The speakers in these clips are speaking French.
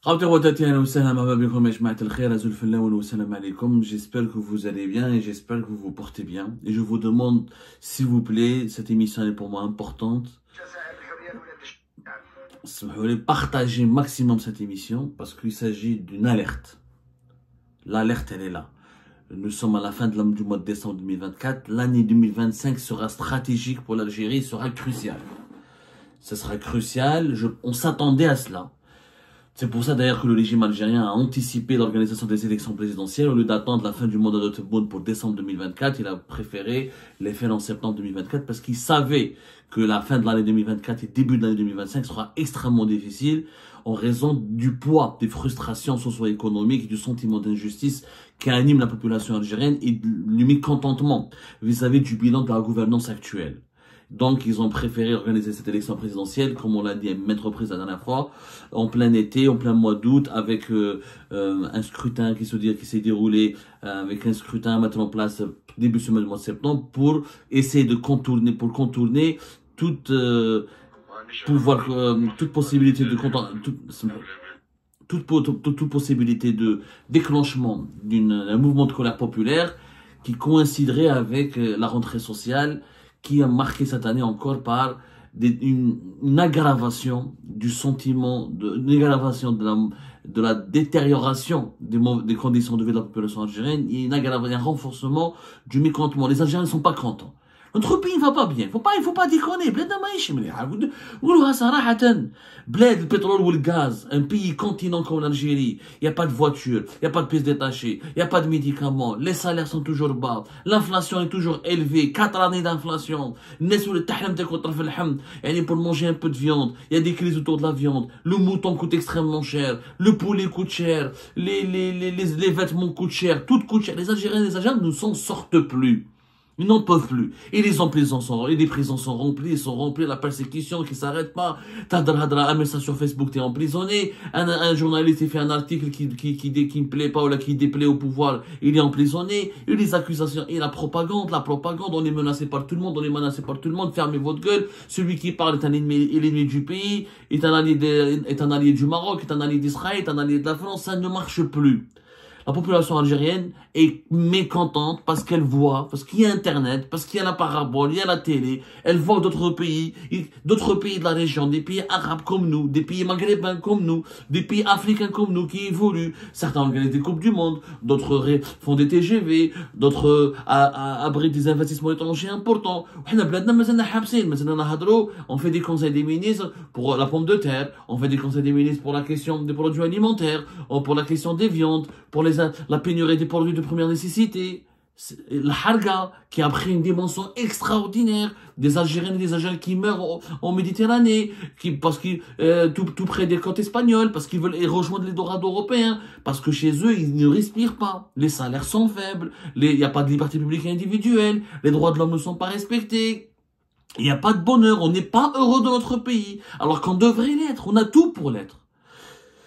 J'espère que vous allez bien et j'espère que vous vous portez bien. Et je vous demande, s'il vous plaît, cette émission est pour moi importante. Partagez maximum cette émission parce qu'il s'agit d'une alerte. L'alerte, elle est là. Nous sommes à la fin du mois de décembre 2024. L'année 2025 sera stratégique pour l'Algérie, sera cruciale. Ce sera crucial. On s'attendait à cela. C'est pour ça d'ailleurs que le régime algérien a anticipé l'organisation des élections présidentielles. Au lieu d'attendre la fin du mandat de Tebboune pour décembre 2024, il a préféré les faire en septembre 2024 parce qu'il savait que la fin de l'année 2024 et début de l'année 2025 sera extrêmement difficile en raison du poids des frustrations socio-économiques et du sentiment d'injustice qui anime la population algérienne et du mécontentement vis-à-vis du bilan de la gouvernance actuelle. Donc, ils ont préféré organiser cette élection présidentielle, comme on l'a dit à maintes reprises la dernière fois, en plein été, en plein mois d'août, avec un scrutin qui s'est déroulé, avec un scrutin à mettre en place début semaine du mois de septembre, pour essayer de contourner toute possibilité toute possibilité de déclenchement d'un mouvement de colère populaire qui coïnciderait avec la rentrée sociale, qui a marqué cette année encore par une aggravation du sentiment, une aggravation de la détérioration des conditions de vie de la population algérienne et un renforcement du mécontentement. Les Algériens ne sont pas contents. Notre pays ne va pas bien. Il faut pas déconner. بلادنا ماهيش مليحة. نقولوها صراحة. بلاد البترول والغاز. Un pays continent comme l'Algérie. Il n'y a pas de voiture. Il n'y a pas de pièces détachées. Il n'y a pas de médicaments. Les salaires sont toujours bas. L'inflation est toujours élevée. 4 années d'inflation. Pour manger un peu de viande. Il y a des crises autour de la viande. Le mouton coûte extrêmement cher. Le poulet coûte cher. Les vêtements coûtent cher. Tout coûte cher. Les Algériens ne s'en sortent plus. Ils n'en peuvent plus. Et les prisons sont remplies, la persécution qui s'arrête pas. Un message sur Facebook, t'es emprisonné. Un journaliste, il fait un article qui ne plaît pas ou là, qui déplaît au pouvoir, il est emprisonné. Et les accusations, et la propagande, on est menacé par tout le monde, fermez votre gueule. Celui qui parle est un ennemi du pays, est un allié du Maroc, est un allié d'Israël, est un allié de la France, ça ne marche plus. La population algérienne est mécontente parce qu'elle voit, parce qu'il y a Internet, parce qu'il y a la parabole, il y a la télé. Elle voit d'autres pays de la région, des pays arabes comme nous, des pays maghrébins comme nous, des pays africains comme nous qui évoluent. Certains organisent des coupes du monde, d'autres font des TGV, d'autres abritent des investissements étrangers importants. On fait des conseils des ministres pour la pomme de terre, on fait des conseils des ministres pour la question des produits alimentaires, pour la question des viandes, pour la pénurie des produits de première nécessité. La harga qui a pris une dimension extraordinaire, des Algériens et des Algériens qui meurent en Méditerranée, parce qu'ils tout près des côtes espagnoles, parce qu'ils veulent rejoindre l'Eldorado européen, parce que chez eux ils ne respirent pas, les salaires sont faibles, il n'y a pas de liberté publique et individuelle, les droits de l'homme ne sont pas respectés. Il n'y a pas de bonheur, on n'est pas heureux dans notre pays, alors qu'on devrait l'être, on a tout pour l'être.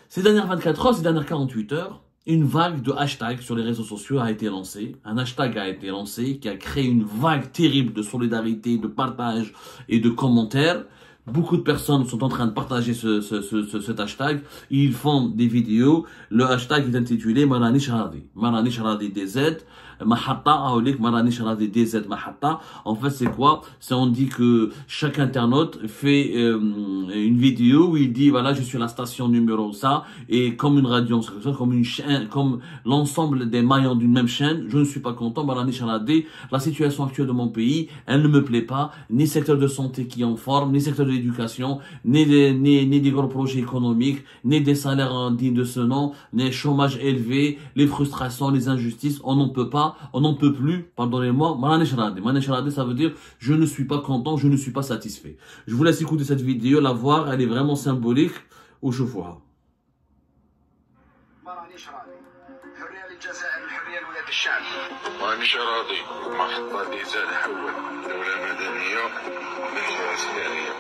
Ces dernières 24 heures, ces dernières 48 heures, une vague de hashtags sur les réseaux sociaux a été lancée. Un hashtag a été lancé qui a créé une vague terrible de solidarité, de partage et de commentaires. Beaucoup de personnes sont en train de partager cet hashtag. Ils font des vidéos. Le hashtag est intitulé Marani Sharadi. Marani Sharadi DZ. Mahatta, Marani Sharadi DZ Mahatta. En fait, c'est quoi? C'est on dit que chaque internaute fait une vidéo où il dit voilà, je suis la station numéro ça, et comme une radio, comme une chaîne, comme l'ensemble des maillons d'une même chaîne, je ne suis pas content. Marani Sharadi, la situation actuelle de mon pays, elle ne me plaît pas, ni secteur de santé qui est en forme, ni secteur de l'éducation, ni des gros projets économiques, ni des salaires dignes de ce nom, ni chômage élevé, les frustrations, les injustices, on n'en peut pas. On n'en peut plus, pardonnez-moi, Marani Sharadi. Marani Sharadi, ça veut dire je ne suis pas content, je ne suis pas satisfait. Je vous laisse écouter cette vidéo, la voir, elle est vraiment symbolique. وشوفوها. مانيش راضي. الحرية للجزائر، الحرية لولاد الشعب. مانيش راضي. محطة ديزل حول دولة مدنية ماشي عسكرية.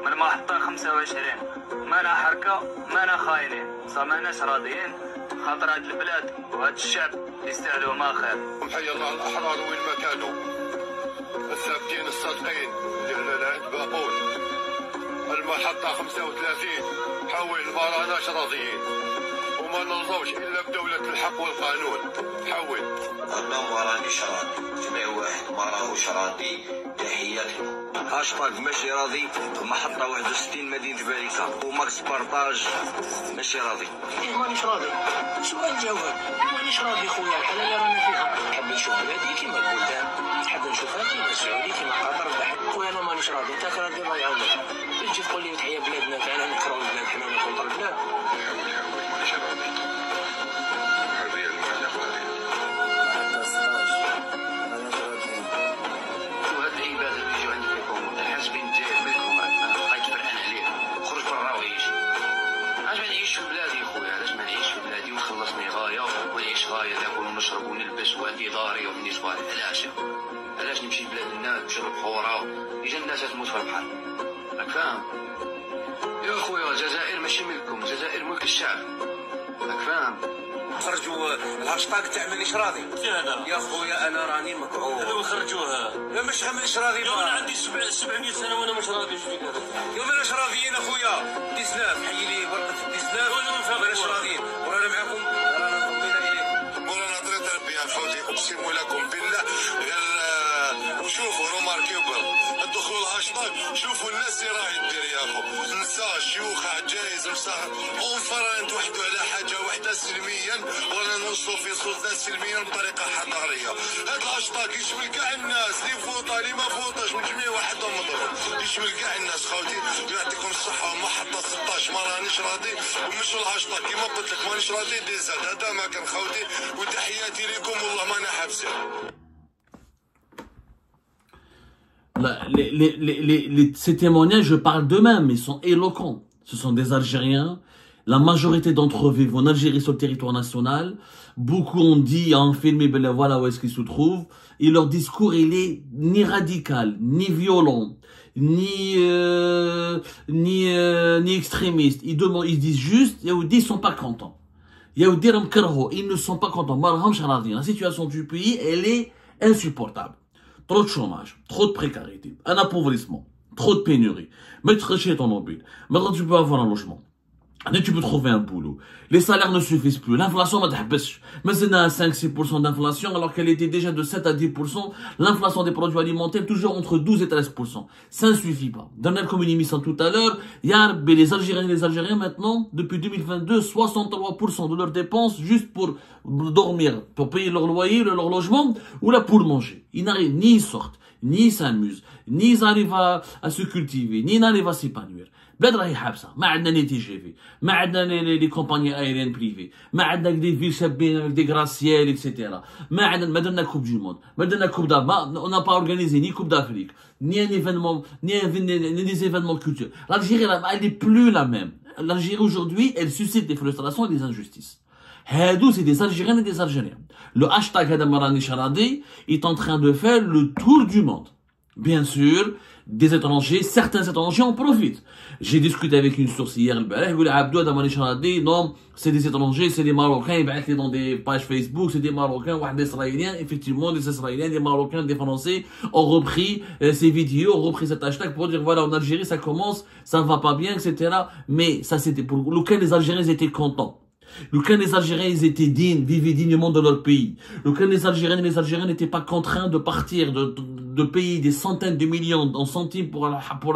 من محطة 25 مانا حركة مانا خاينين، ماناش راضيين. خاطر هاد البلاد وهاد الشعب يستاهلوا ما خير. حي الله الأحرار وين ما كانوا الثابتين الصادقين اللي هنا باقون. المحطة 35 حول ما راناش راضيين وما نرضوش الا بدولة الحق والقانون. حول انا ما رانيش راضي، جميع واحد ما راهوش راضي. تحياتي هاشتاغ ماشي راضي، محطة 61 مدينة باريكا وماكس بارطاج ماشي راضي. مانيش راضي، سؤال جواب. مانيش راضي خويا الحالة اللي رانا فيها. نحب نشوف بلادي كيما البلدان، نحب نشوفها كيما السعودي كيما قطر البحر. خويا انا مانيش راضي، انت راضي الله يعاونك. تجي تقول لي تحيا بلادنا فعلا نكرهوا البلاد حنا نكونوا البلاد. مانيش راضي. هذه المعنى غالية. وهاد العباد اللي يجوا عندك يقوموا حاسبين انت ملكهم بقيت فرحان عليه. خرج برا وعيش. علاش ما نعيش في بلادي يا خويا؟ علاش ما نعيش في بلادي وخلصني غاية ونعيش غاية ناكل ونشرب ونلبس وعندي داري وعندي صباري؟ علاش نمشي لبلاد الناس نمشي للبحورة يجي الناس تموت في البحر؟ راك فاهم؟ يا خويا الجزائر ماشي ملككم، الجزائر ملك الشعب. راك فاهم؟ خرجوا الهاشتاغ تاع مانيش راضي. يا خويا انا راني مكعوب. لو خرجوها لا مش مانيش راضي. انا عندي 700 سنه وانا مش راضي. واش فيك هذا؟ يا ماناش راضيين اخويا. 19 حي لي ورقه 19 ماناش راضيين ورانا معاكم. رانا انضمينا اليكم ورانا طريق ربي يا خوتي. اقسم لكم بالله غير شوفوا روماركيبل ادخلوا الهاشتاغ شوفوا الناس اللي راهي دير يا اخو. نساء شيوخ عجايز مساهر اونفرا نتوحدوا على حاجه وحده سلميا ولا نوصلوا في سلطه سلميا بطريقه حضاريه. هذا الهاشتاغ يشمل كاع الناس اللي فوطه اللي ما فوطاش من جميع وحدهم مضروب. يشمل كاع الناس خوتي. يعطيكم الصحه. محطه 16 ما رانيش راضي ومشوا الهاشتاغ كيما قلت لك مانيش راضي ديزاد. هذا ما كان خوتي وتحياتي لكم والله ما انا حابسين. Ces témoignages parlent d'eux-mêmes, ils sont éloquents. Ce sont des Algériens. La majorité d'entre eux vivent en Algérie sur le territoire national. Beaucoup ont dit, ont filmé, ben voilà où est-ce qu'ils se trouvent. Et leur discours, il est ni radical, ni violent, ni extrémiste. Ils disent juste, ils sont pas contents. Ils ne sont pas contents. La situation du pays, elle est insupportable. Trop de chômage, trop de précarité, un appauvrissement, trop de pénurie. Mais tu rachètes ton mobile. Maintenant, tu peux avoir un logement. Maintenant, tu peux trouver un boulot. Les salaires ne suffisent plus. L'inflation, mais c'est à 5-6% d'inflation, alors qu'elle était déjà de 7 à 10%. L'inflation des produits alimentaires, toujours entre 12 et 13%. Ça ne suffit pas. Dernière comme une émission tout à l'heure, il y a les Algériens et les Algériens maintenant, depuis 2022, 63% de leurs dépenses juste pour dormir, pour payer leur loyer, leur logement, ou là pour manger. Ils n'arrivent, ni ils sortent, ni ils s'amusent, ni ils arrivent à se cultiver, ni ils n'arrivent à s'épanouir. بلاد راهي حابسه. ما عندنا لي تي جي في، ما عندنا لي كومباني ايرين بريفي، ما عندنا دي فيل شابين دي غراسيال اكسيتيرا، ما عندنا ما درنا كوب دو موند، ما درنا كوب دا ما اون با اورغانيزي ني كوب دافريك ni un événement ni des événements culturels. L'Algérie elle n'est plus la même. L'Algérie aujourd'hui elle suscite des frustrations et des injustices. Hadou, c'est des Algériens et des Algériens. Le hashtag Hada Marani Charadi est en train de faire le tour du monde. Bien sûr, des étrangers, certains étrangers en profitent. J'ai discuté avec une source hier, non, c'est des étrangers, c'est des Marocains, ils dans des pages Facebook, c'est des Marocains, des Israéliens, effectivement, des Israéliens, des Marocains, des Français ont repris ces vidéos, ont repris cet hashtag pour dire, voilà, en Algérie, ça commence, ça va pas bien, etc. Mais ça, c'était pour lequel les Algériens étaient contents. Lequel les Algériens ils étaient dignes, vivaient dignement de leur pays. Lequel les Algériens n'étaient pas contraints de partir, de payer des centaines de millions en centimes pour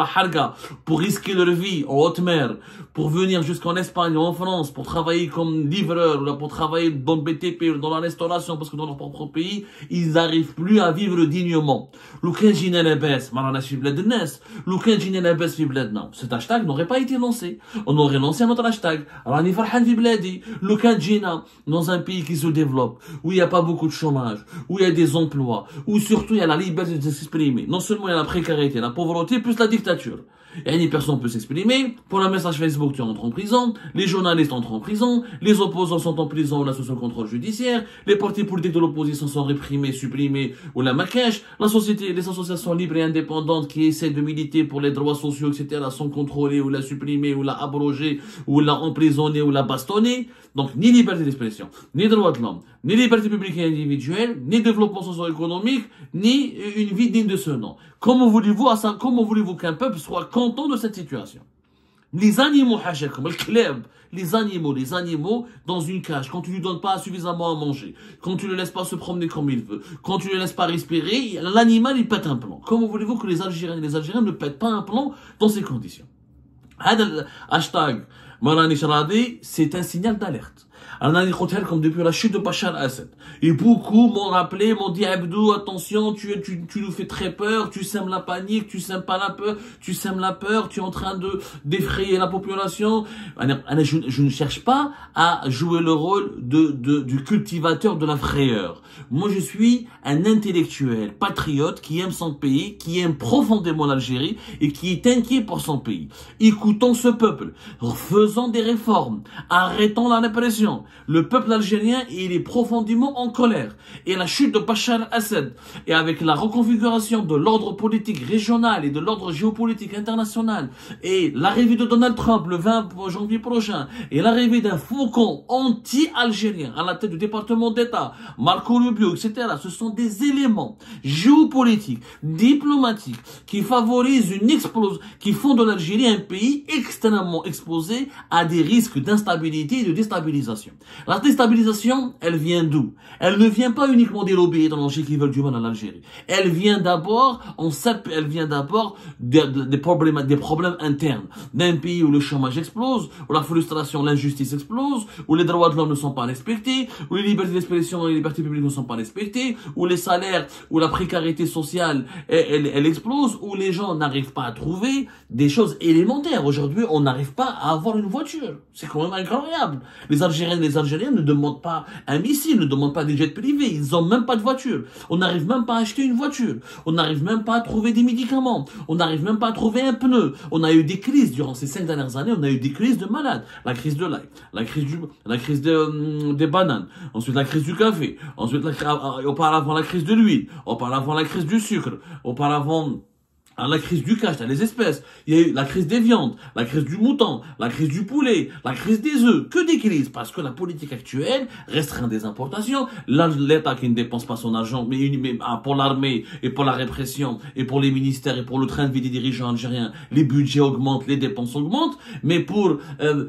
la harga, pour risquer leur vie en haute mer, pour venir jusqu'en Espagne ou en France, pour travailler comme livreur, ou là, pour travailler dans le BTP, ou dans la restauration, parce que dans leur propre pays, ils n'arrivent plus à vivre dignement. Lequel jina labès, marana fi blad الناس, lequel jina labès fi bladna. Cet hashtag n'aurait pas été lancé. On aurait lancé un autre hashtag. Rani farhan fi bladi. Le cas Gina, dans un pays qui se développe, où il n'y a pas beaucoup de chômage, où il y a des emplois, où surtout il y a la liberté de s'exprimer. Non seulement il y a la précarité, la pauvreté, plus la dictature. Et une personne peut s'exprimer, pour un message Facebook tu entres en prison, les journalistes entrent en prison, les opposants sont en prison ou là sous contrôle judiciaire, les partis politiques de l'opposition sont réprimés, supprimés ou la maquèche, la société, les associations libres et indépendantes qui essaient de militer pour les droits sociaux, etc. sont contrôlées ou la supprimées ou la abrogées ou la emprisonnées ou la bastonnées. Donc ni liberté d'expression, ni droits de l'homme, ni liberté publique et individuelle, ni développement socio-économique, ni une vie digne de ce nom. Comment voulez-vous qu'un peuple soit content de cette situation? Les animaux, les animaux dans une cage, quand tu lui donnes pas suffisamment à manger, quand tu le laisses pas se promener comme il veut, quand tu le laisses pas respirer, l'animal il pète un plomb. Comment voulez-vous que les Algériens ne pètent pas un plomb dans ces conditions? Hashtag Marani Sharadi, c'est un signal d'alerte. Comme depuis la chute de Bachar al-Assad. Et beaucoup m'ont rappelé, m'ont dit, Abdou, attention, tu nous fais très peur, tu sèmes la panique, tu sèmes pas la peur, tu sèmes la peur, tu es en train d'effrayer la population. Je ne cherche pas à jouer le rôle du cultivateur de la frayeur. Moi, je suis un intellectuel, patriote, qui aime son pays, qui aime profondément l'Algérie et qui est inquiet pour son pays. Écoutons ce peuple, faisons des réformes, arrêtons la répression. Le peuple algérien, il est profondément en colère. Et la chute de Bachar al-Assad, et avec la reconfiguration de l'ordre politique régional et de l'ordre géopolitique international, et l'arrivée de Donald Trump le 20 janvier prochain, et l'arrivée d'un faucon anti-algérien à la tête du département d'État, Marco Rubio, etc., ce sont des éléments géopolitiques, diplomatiques, qui favorisent une explosion, qui font de l'Algérie un pays extrêmement exposé à des risques d'instabilité et de déstabilisation. La déstabilisation, elle vient d'où? Elle ne vient pas uniquement des lobbies étrangers qui veulent du mal à l'Algérie. Elle vient d'abord, des problèmes internes. D'un pays où le chômage explose, où la frustration, l'injustice explose, où les droits de l'homme ne sont pas respectés, où les libertés d'expression et les libertés publiques ne sont pas respectées, où les salaires, où la précarité sociale, elle explose, où les gens n'arrivent pas à trouver des choses élémentaires. Aujourd'hui, on n'arrive pas à avoir une voiture. C'est quand même incroyable. Les Algériens ne demandent pas un missile, ne demandent pas des jets privés, ils n'ont même pas de voiture. On n'arrive même pas à acheter une voiture. On n'arrive même pas à trouver des médicaments. On n'arrive même pas à trouver un pneu. On a eu des crises durant ces 5 dernières années, on a eu des crises de malades. La crise de l'ail, la crise des bananes, ensuite la crise du café, ensuite auparavant la crise de l'huile, auparavant la crise du sucre, auparavant la crise du cash, les espèces, il y a eu la crise des viandes, la crise du mouton, la crise du poulet, la crise des œufs, que des crises, parce que la politique actuelle restreint des importations, l'État qui ne dépense pas son argent, mais pour l'armée et pour la répression et pour les ministères et pour le train de vie des dirigeants algériens, les budgets augmentent, les dépenses augmentent, mais pour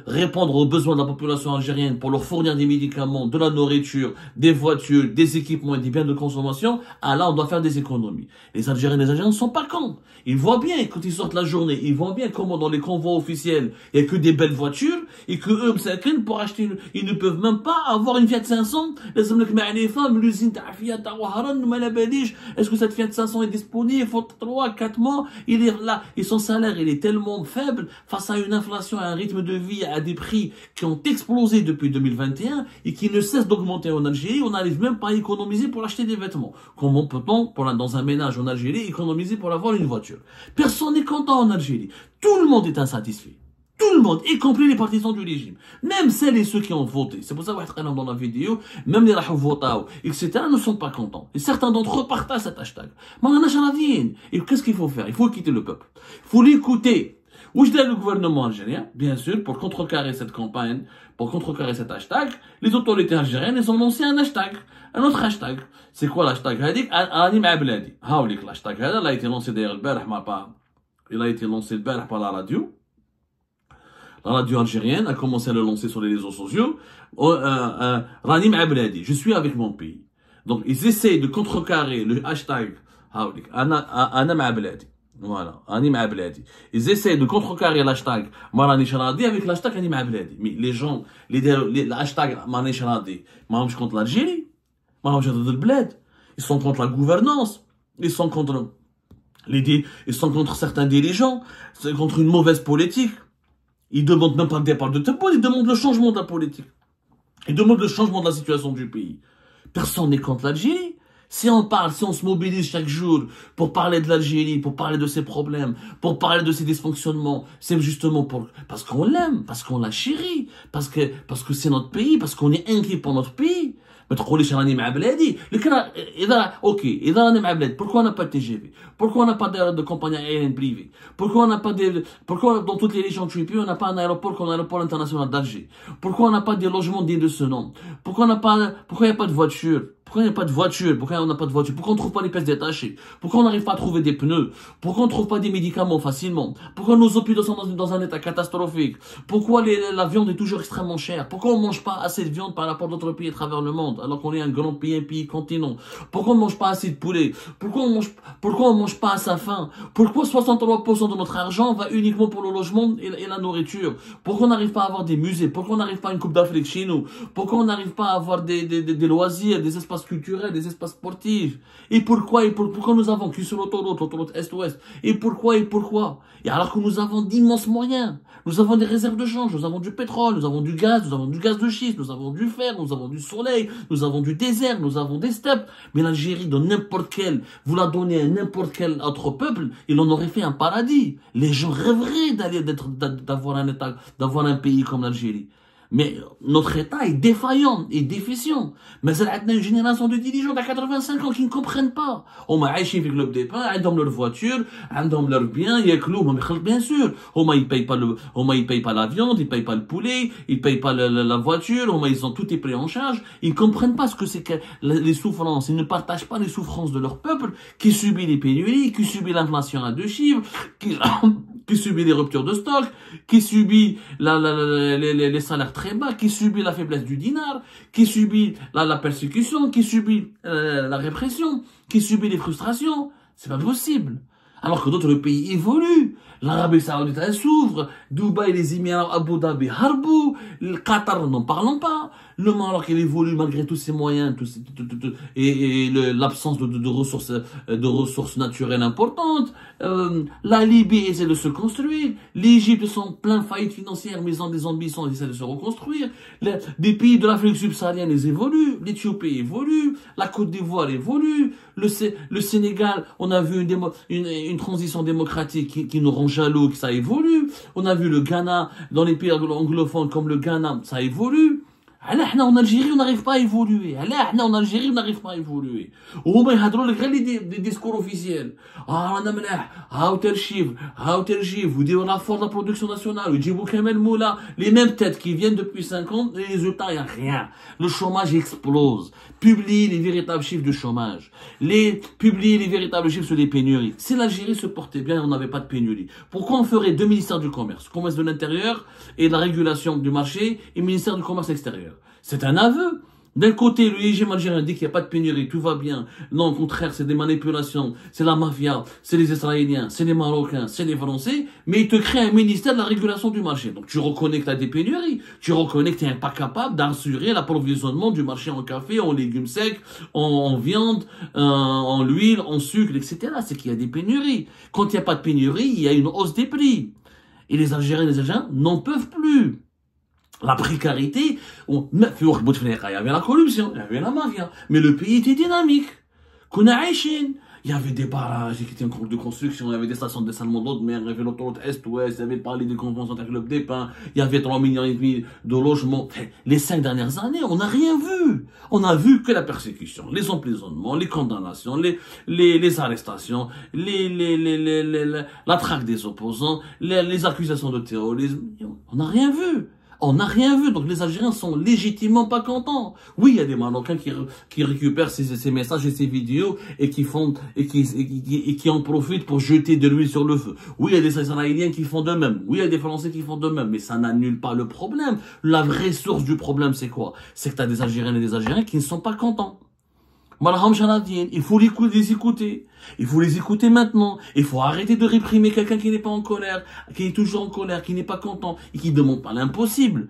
répondre aux besoins de la population algérienne, pour leur fournir des médicaments, de la nourriture, des voitures, des équipements et des biens de consommation, là on doit faire des économies. Les Algériens ne sont pas cons. Ils voient bien, quand ils sortent la journée, ils voient bien comment dans les convois officiels, il n'y a que des belles voitures, et que eux, pour acheter, ils ne peuvent même pas avoir une Fiat 500. Est-ce que cette Fiat 500 est disponible? Il faut 3, 4 mois, il est là. Et son salaire, il est tellement faible, face à une inflation, à un rythme de vie, à des prix qui ont explosé depuis 2021, et qui ne cessent d'augmenter en Algérie, on n'arrive même pas à économiser pour acheter des vêtements. Comment peut-on, dans un ménage en Algérie, économiser pour avoir une voiture? Personne n'est content en Algérie. Tout le monde est insatisfait. Tout le monde, y compris les partisans du régime. Même celles et ceux qui ont voté. C'est pour ça que dans la vidéo, même les Rahouvotaou, etc. ne sont pas contents. Et certains d'entre eux partagent cet hashtag. Et qu'est-ce qu'il faut faire? Il faut quitter le peuple. Il faut l'écouter. Où je dis le gouvernement algérien, bien sûr, pour contrecarrer cette campagne, pour contrecarrer cet hashtag, les autorités algériennes, elles ont lancé un autre hashtag. C'est quoi l'hashtag? L'hashtag, il a été lancé d'ailleurs il a été lancé par la radio. La radio algérienne a commencé à le lancer sur les réseaux sociaux. Ranim Abladi, je suis avec mon pays. Donc, ils essayent de contrecarrer le hashtag Anam Abladi. Voilà, Anim Abladi. Ils essayent de contrecarrer l'hashtag Marani Sharadi avec l'hashtag Anim Abladi. Mais les gens, le hashtag Marani Sharadi, ils contre l'Algérie, ils sont contre la gouvernance, ils sont contre certains dirigeants, contre une mauvaise politique. Ils demandent même pas le départ de Tebboune, ils demandent le changement de la politique. Ils demandent le changement de la situation du pays. Personne n'est contre l'Algérie. Si on se mobilise chaque jour pour parler de l'Algérie, pour parler de ses problèmes, pour parler de ses dysfonctionnements, c'est justement parce qu'on l'aime, parce qu'on l'a chéri, parce que c'est notre pays, parce qu'on est inquiet pour notre pays. Mais pourquoi on n'a pas de TGV? Pourquoi on n'a pas de compagnie aérienne privée? Pourquoi dans toutes les régions du pays, on n'a pas un aéroport comme l'aéroport international d'Alger? Pourquoi on n'a pas de logements dignes de ce nom? Pourquoi il n'y a pas de voiture? Pourquoi il n'y a pas de voiture? Pourquoi on n'a pas de voiture? Pourquoi on ne trouve pas les pièces détachées? Pourquoi on n'arrive pas à trouver des pneus? Pourquoi on ne trouve pas des médicaments facilement? Pourquoi nos hôpitaux sont dans un état catastrophique? Pourquoi la viande est toujours extrêmement chère? Pourquoi on ne mange pas assez de viande par rapport à d'autres pays à travers le monde, alors qu'on est un grand pays, un pays continent? Pourquoi on ne mange pas assez de poulet? Pourquoi on mange pas à sa faim? Pourquoi 63% de notre argent va uniquement pour le logement et la nourriture? Pourquoi on n'arrive pas à avoir des musées? Pourquoi on n'arrive pas à une Coupe d'Afrique chez nous? Pourquoi on n'arrive pas à avoir des loisirs, des espaces culturels, des espaces sportifs? Et pourquoi nous avons qu'une seule l'autoroute Est-Ouest? Et pourquoi? Et alors que nous avons d'immenses moyens. Nous avons des réserves de change, nous avons du pétrole, nous avons du gaz de schiste, nous avons du fer, nous avons du soleil, nous avons du désert, nous avons des steppes. Mais l'Algérie, vous la donnez à n'importe quel autre peuple, il en aurait fait un paradis. Les gens rêveraient d'avoir un pays comme l'Algérie. Mais notre État est défaillant et déficient. Mais il y a une génération de dirigeants de 85 ans qui ne comprennent pas. On m'a acheté avec le départ, ils ont leur voiture, ils ont leur bien, bien sûr. Ils payent pas la viande, ils payent pas le poulet, ils payent pas la voiture, ils ont tout est pris en charge. Ils comprennent pas ce que c'est que les souffrances. Ils ne partagent pas les souffrances de leur peuple qui subit les pénuries, qui subit l'inflation à 2 chiffres, qui subit les ruptures de stock, qui subit les salaires très bas, qui subit la faiblesse du dinar, qui subit la persécution, qui subit la répression, qui subit les frustrations. C'est pas possible. Alors que d'autres pays évoluent. L'Arabie Saoudite, elle s'ouvre. Dubaï, les Émirats, Abu Dhabi, Harbou. Le Qatar, n'en parlons pas. Le Maroc, il évolue malgré tous ses moyens, et l'absence de ressources naturelles importantes. La Libye essaie de se construire. L'Égypte sont plein faillite financière, mais ils ont des ambitions, ils essaient de se reconstruire. Des pays de l'Afrique subsaharienne, ils évoluent. L'Éthiopie évolue. La Côte d'Ivoire évolue. Le Sénégal, on a vu une transition démocratique qui nous rend jaloux, que ça évolue. On a vu le Ghana, dans les pays anglophones comme le Ghana, ça évolue. En Algérie, on n'arrive pas à évoluer. En Algérie, on n'arrive pas à évoluer. وهما يهضروا لك غير des discours officiels. رانا ملاح, هاو tel chiffre, هاو tel chiffre, ويديروا la force de la production nationale, ويجيبوا كمال مولا, les mêmes têtes qui viennent depuis 5 ans, les résultats, il n'y a rien. Le chômage explose. Publie les véritables chiffres du chômage. Publie les véritables chiffres sur les pénuries. Si l'Algérie se portait bien, on n'avait pas de pénurie. Pourquoi on ferait 2 ministères du commerce de l'intérieur et de la régulation du marché et ministère du commerce extérieur? C'est un aveu. D'un côté, le régime algérien dit qu'il n'y a pas de pénurie, tout va bien. Non, au contraire, c'est des manipulations, c'est la mafia, c'est les Israéliens, c'est les Marocains, c'est les Français, mais il te crée un ministère de la régulation du marché. Donc tu reconnais que tu as des pénuries, tu reconnais que tu n'es pas capable d'assurer l'approvisionnement du marché en café, en légumes secs, en viande, en huile, en sucre, etc. C'est qu'il y a des pénuries. Quand il n'y a pas de pénurie, il y a une hausse des prix. Et les Algériens n'en peuvent plus. La précarité, il y avait la corruption, il y avait la mafia, mais le pays était dynamique. Il y avait des barrages qui étaient en cours de construction, il y avait des stations de dessalement d'eau de mer, il y avait l'autoroute Est-Ouest, il y avait parlé des conventions avec le des Pins, il y avait 3,5 millions de logements. Les 5 dernières années, on n'a rien vu. On a vu que la persécution, les emprisonnements, les condamnations, les arrestations, la traque des opposants, les accusations de terrorisme. On n'a rien vu. On n'a rien vu, donc les Algériens sont légitimement pas contents. Oui, il y a des Marocains qui récupèrent ces messages et ces vidéos et qui en profitent pour jeter de l'huile sur le feu. Oui, il y a des Israéliens qui font de même. Oui, il y a des Français qui font de même. Mais ça n'annule pas le problème. La vraie source du problème, c'est quoi? C'est que tu as des Algériens et des Algériens qui ne sont pas contents. Il faut les écouter. Il faut les écouter maintenant. Il faut arrêter de réprimer quelqu'un qui n'est pas en colère, qui est toujours en colère, qui n'est pas content et qui ne demande pas l'impossible.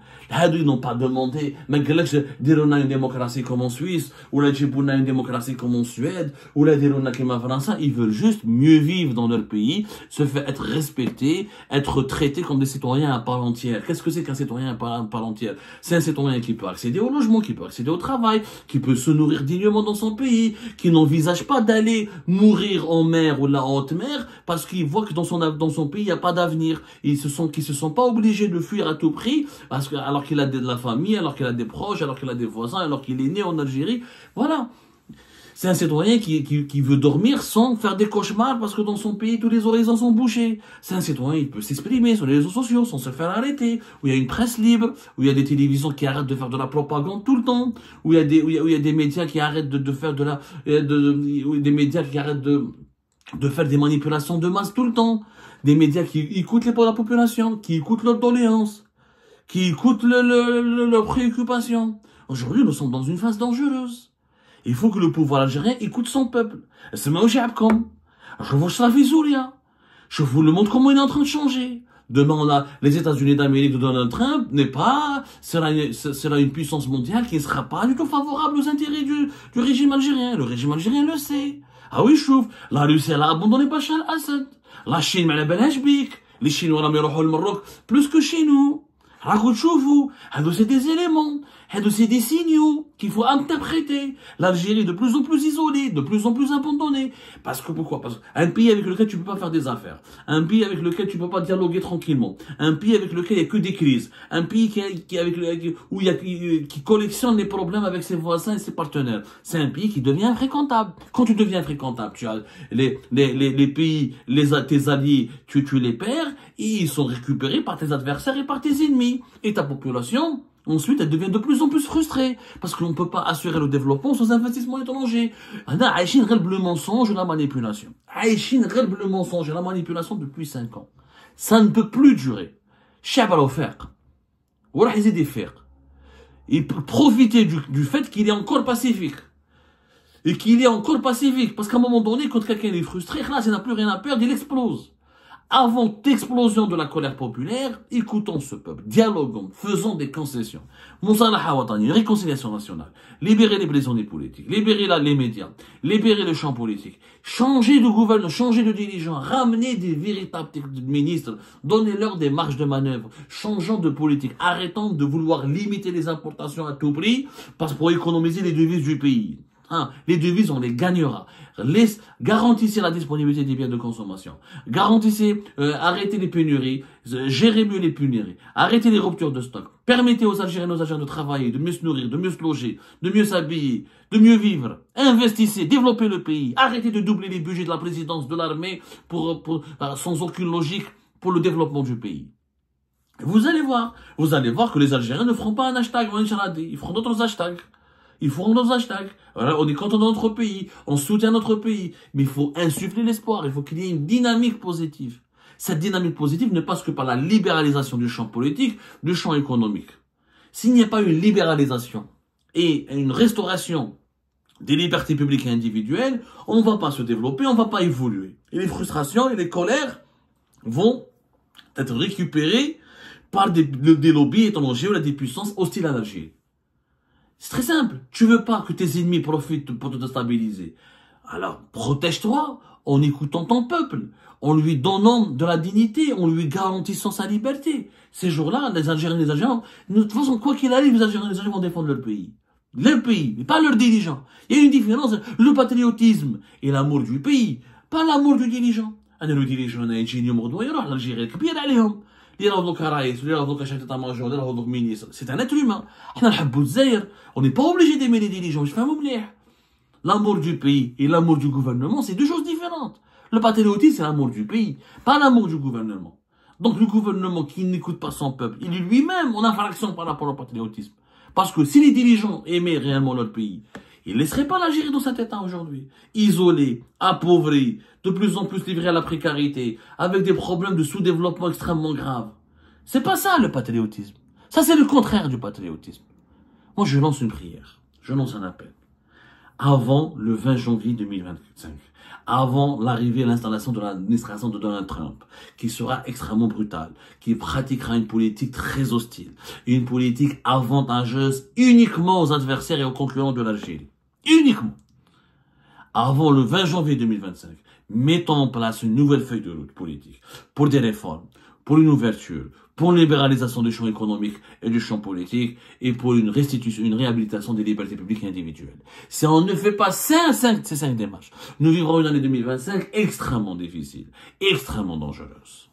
Ils n'ont pas demandé, mais une démocratie comme en Suisse, ou une démocratie comme en Suède, ou comme en France. Ils veulent juste mieux vivre dans leur pays, se faire être respectés, être traités comme des citoyens à part entière. Qu'est-ce que c'est qu'un citoyen à part entière? C'est un citoyen qui peut accéder au logement, qui peut accéder au travail, qui peut se nourrir dignement dans son pays, qui n'envisage pas d'aller mourir en mer ou la haute mer parce qu'il voit que dans son pays il n'y a pas d'avenir. Ils se sont pas obligés de fuir à tout prix alors qu'il a de la famille, alors qu'il a des proches, alors qu'il a des voisins, alors qu'il est né en Algérie. Voilà. C'est un citoyen qui veut dormir sans faire des cauchemars parce que dans son pays, tous les horizons sont bouchés. C'est un citoyen, il peut s'exprimer sur les réseaux sociaux sans se faire arrêter, où il y a une presse libre, où il y a des télévisions qui arrêtent de faire de la propagande tout le temps, où il y a des médias qui arrêtent de faire des médias qui arrêtent de faire des manipulations de masse tout le temps. Des médias qui écoutent la population, qui écoutent leurs doléances, qui écoutent leurs préoccupations. Aujourd'hui, nous sommes dans une phase dangereuse. Il faut que le pouvoir algérien écoute son peuple. Je vous le montre comment il est en train de changer. Demain, les États-Unis d'Amérique de Donald Trump sera une puissance mondiale qui ne sera pas du tout favorable aux intérêts du régime algérien. Le régime algérien le sait. Ah oui, chouf, la Russie, elle a abandonné Bachar al-Assad. La Chine, elle a بالهاش بيك. Les Chinois, ils يروحوا au Maroc plus que chez nous. C'est des éléments, c'est des signaux qu'il faut interpréter. L'Algérie est de plus en plus isolée, de plus en plus abandonnée. Parce que pourquoi? Parce qu'un pays avec lequel tu peux pas faire des affaires, un pays avec lequel tu peux pas dialoguer tranquillement, un pays avec lequel il y a que des crises, un pays qui collectionne les problèmes avec ses voisins et ses partenaires. C'est un pays qui devient infréquentable. Quand tu deviens infréquentable, tu as les pays, tes alliés, tu les perds et ils sont récupérés par tes adversaires et par tes ennemis. Et ta population, ensuite, elle devient de plus en plus frustrée. Parce qu'on ne peut pas assurer le développement sans investissement étranger. On a le mensonge et la manipulation. Le mensonge et la manipulation depuis 5 ans. Ça ne peut plus durer. Il peut profiter du fait qu'il est encore pacifique. Et qu'il est encore pacifique. Parce qu'à un moment donné, quand quelqu'un est frustré, là, il n'a plus rien à perdre, il explose. Avant l'explosion de la colère populaire, écoutons ce peuple, dialoguons, faisons des concessions. Moussalaha Watani, réconciliation nationale, libérer les prisonniers politiques, libérer les médias, libérer le champ politique, changer de gouvernement, changer de dirigeants, ramener des véritables ministres, donnez-leur des marges de manœuvre, changeons de politique, arrêtons de vouloir limiter les importations à tout prix, pour économiser les devises du pays. Les devises, on les gagnera. Garantissez la disponibilité des biens de consommation. Garantissez, arrêtez les pénuries, gérez mieux les pénuries, arrêtez les ruptures de stock. Permettez aux Algériens de travailler, de mieux se nourrir, de mieux se loger, de mieux s'habiller, de mieux vivre. Investissez, développez le pays. Arrêtez de doubler les budgets de la présidence, de l'armée, sans aucune logique pour le développement du pays. Vous allez voir que les Algériens ne feront pas un hashtag, ils feront d'autres hashtags. Ils feront nos hashtags. Voilà, on est content de notre pays, on soutient notre pays, mais il faut insuffler l'espoir, il faut qu'il y ait une dynamique positive. Cette dynamique positive ne passe que par la libéralisation du champ politique, du champ économique. S'il n'y a pas une libéralisation et une restauration des libertés publiques et individuelles, on ne va pas se développer, on ne va pas évoluer. Et les frustrations et les colères vont être récupérées par des lobbies étrangers ou des puissances hostiles à l'Algérie. C'est très simple. Tu veux pas que tes ennemis profitent pour te déstabiliser. Alors, protège-toi en écoutant ton peuple, en lui donnant de la dignité, en lui garantissant sa liberté. Ces jours-là, les Algériens, de toute façon, quoi qu'il arrive, les Algériens vont défendre leur pays. Leur pays, mais pas leurs dirigeants. Il y a une différence. Le patriotisme et l'amour du pays, pas l'amour du dirigeant. Le dirigeant, l'Algérie, c'est un être humain. On n'est pas obligé d'aimer les dirigeants. L'amour du pays et l'amour du gouvernement, c'est deux choses différentes. Le patriotisme, c'est l'amour du pays, pas l'amour du gouvernement. Donc le gouvernement qui n'écoute pas son peuple, il est lui-même en infraction par rapport au patriotisme. Parce que si les dirigeants aimaient réellement leur pays, ils ne laisseraient pas l'Algérie dans cet état aujourd'hui. Isolé, appauvri, de plus en plus livré à la précarité, avec des problèmes de sous-développement extrêmement graves. C'est pas ça le patriotisme. Ça c'est le contraire du patriotisme. Moi je lance une prière, je lance un appel. Avant le 20 janvier 2025, avant l'arrivée et l'installation de l'administration de Donald Trump, qui sera extrêmement brutale, qui pratiquera une politique très hostile, une politique avantageuse uniquement aux adversaires et aux concurrents de l'Algérie. Uniquement. Avant le 20 janvier 2025, mettons en place une nouvelle feuille de route politique pour des réformes, pour une ouverture, pour une libéralisation du champ économique et du champ politique et pour une restitution, une réhabilitation des libertés publiques et individuelles. Si on ne fait pas ces cinq démarches, nous vivrons une année 2025 extrêmement difficile, extrêmement dangereuse.